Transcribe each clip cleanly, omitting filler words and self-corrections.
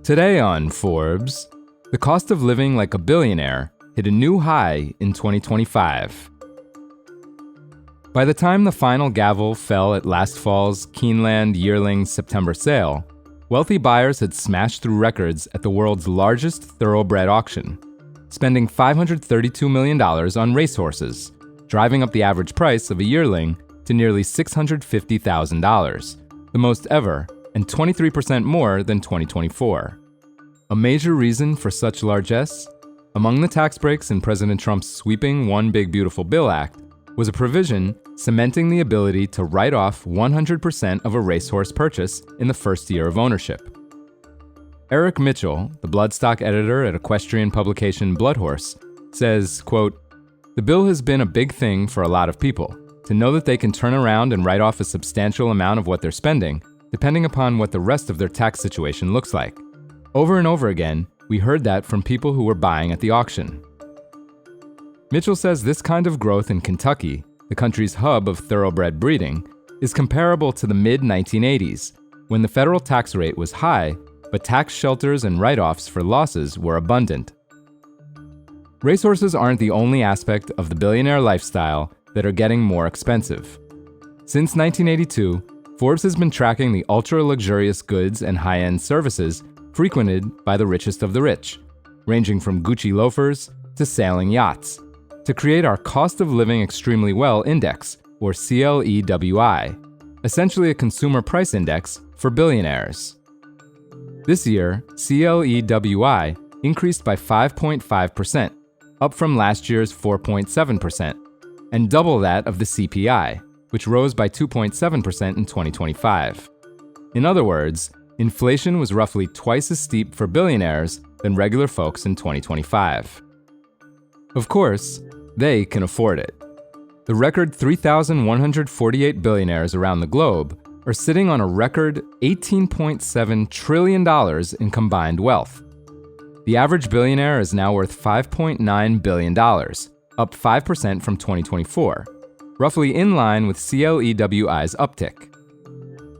Today on Forbes, the cost of living like a billionaire hit a new high in 2025. By the time the final gavel fell at last fall's Keeneland yearling September sale, wealthy buyers had smashed through records at the world's largest thoroughbred auction, spending $532 million on racehorses, driving up the average price of a yearling to nearly $650,000, the most ever, and 23% more than 2024. A major reason for such largesse? Among the tax breaks in President Trump's sweeping One Big Beautiful Bill Act was a provision cementing the ability to write off 100% of a racehorse purchase in the first year of ownership. Eric Mitchell, the bloodstock editor at equestrian publication Bloodhorse, says, quote, "The bill has been a big thing for a lot of people, to know that they can turn around and write off a substantial amount of what they're spending, depending upon what the rest of their tax situation looks like. Over and over again, we heard that from people who were buying at the auction." Mitchell says this kind of growth in Kentucky, the country's hub of thoroughbred breeding, is comparable to the mid-1980s, when the federal tax rate was high, but tax shelters and write-offs for losses were abundant. Racehorses aren't the only aspect of the billionaire lifestyle that are getting more expensive. Since 1982, Forbes has been tracking the ultra-luxurious goods and high-end services frequented by the richest of the rich, ranging from Gucci loafers to sailing yachts, to create our Cost of Living Extremely Well Index, or CLEWI, essentially a consumer price index for billionaires. This year, CLEWI increased by 5.5%, up from last year's 4.7%, and double that of the CPI, which rose by 2.7% in 2025. In other words, inflation was roughly twice as steep for billionaires than regular folks in 2025. Of course, they can afford it. The record 3,148 billionaires around the globe are sitting on a record $18.7 trillion in combined wealth. The average billionaire is now worth $5.9 billion, up 5% from 2024, roughly in line with CLEWI's uptick.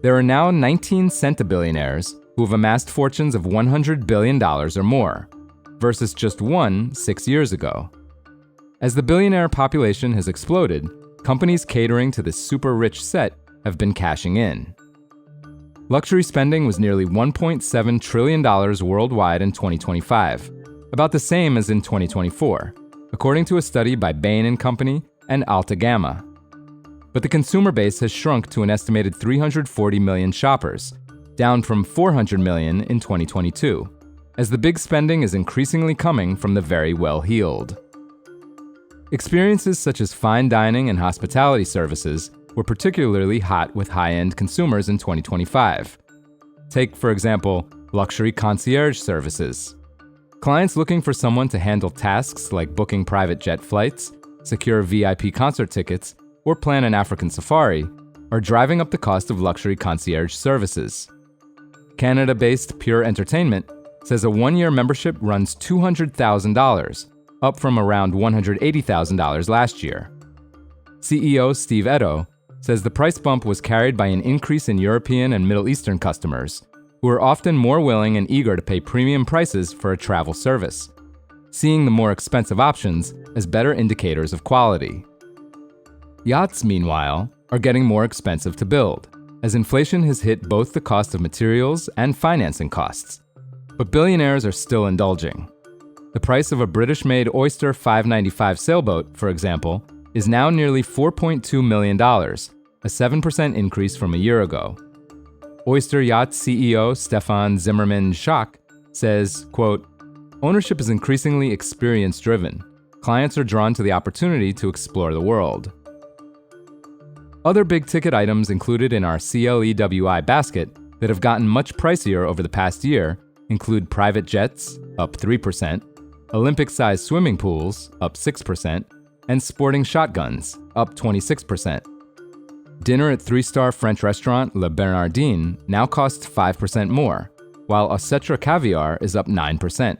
There are now 19 centibillionaires who have amassed fortunes of $100 billion or more, versus just one 6 years ago. As the billionaire population has exploded, companies catering to this super-rich set have been cashing in. Luxury spending was nearly $1.7 trillion worldwide in 2025, about the same as in 2024, according to a study by Bain & Company and Alta Gamma. But the consumer base has shrunk to an estimated 340 million shoppers, down from 400 million in 2022, as the big spending is increasingly coming from the very well-heeled. Experiences such as fine dining and hospitality services were particularly hot with high-end consumers in 2025. Take, for example, luxury concierge services. Clients looking for someone to handle tasks like booking private jet flights, secure VIP concert tickets, or plan an African safari are driving up the cost of luxury concierge services. Canada-based Pure Entertainment says a one-year membership runs $200,000, up from around $180,000 last year. CEO Steve Edo says the price bump was carried by an increase in European and Middle Eastern customers, who are often more willing and eager to pay premium prices for a travel service, seeing the more expensive options as better indicators of quality. Yachts, meanwhile, are getting more expensive to build, as inflation has hit both the cost of materials and financing costs. But billionaires are still indulging. The price of a British-made Oyster 595 sailboat, for example, is now nearly $4.2 million, a 7% increase from a year ago. Oyster Yacht CEO Stefan Zimmermann-Schack says, quote, "Ownership is increasingly experience-driven. Clients are drawn to the opportunity to explore the world." Other big-ticket items included in our CLEWI basket that have gotten much pricier over the past year include private jets, up 3%, Olympic-sized swimming pools, up 6%, and sporting shotguns, up 26%. Dinner at three-star French restaurant Le Bernardin now costs 5% more, while Osetra caviar is up 9%.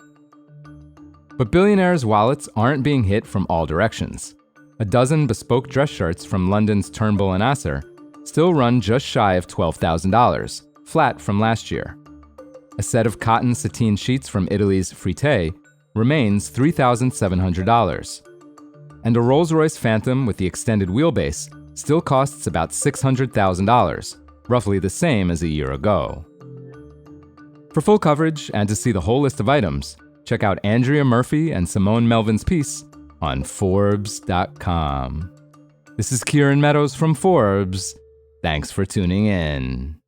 But billionaires' wallets aren't being hit from all directions. A dozen bespoke dress shirts from London's Turnbull & Asser still run just shy of $12,000, flat from last year. a set of cotton sateen sheets from Italy's Frite remains $3,700. And a Rolls-Royce Phantom with the extended wheelbase still costs about $600,000, roughly the same as a year ago. For full coverage and to see the whole list of items, check out Andrea Murphy and Simone Melvin's piece on Forbes.com. This is Kieran Meadows from Forbes. Thanks for tuning in.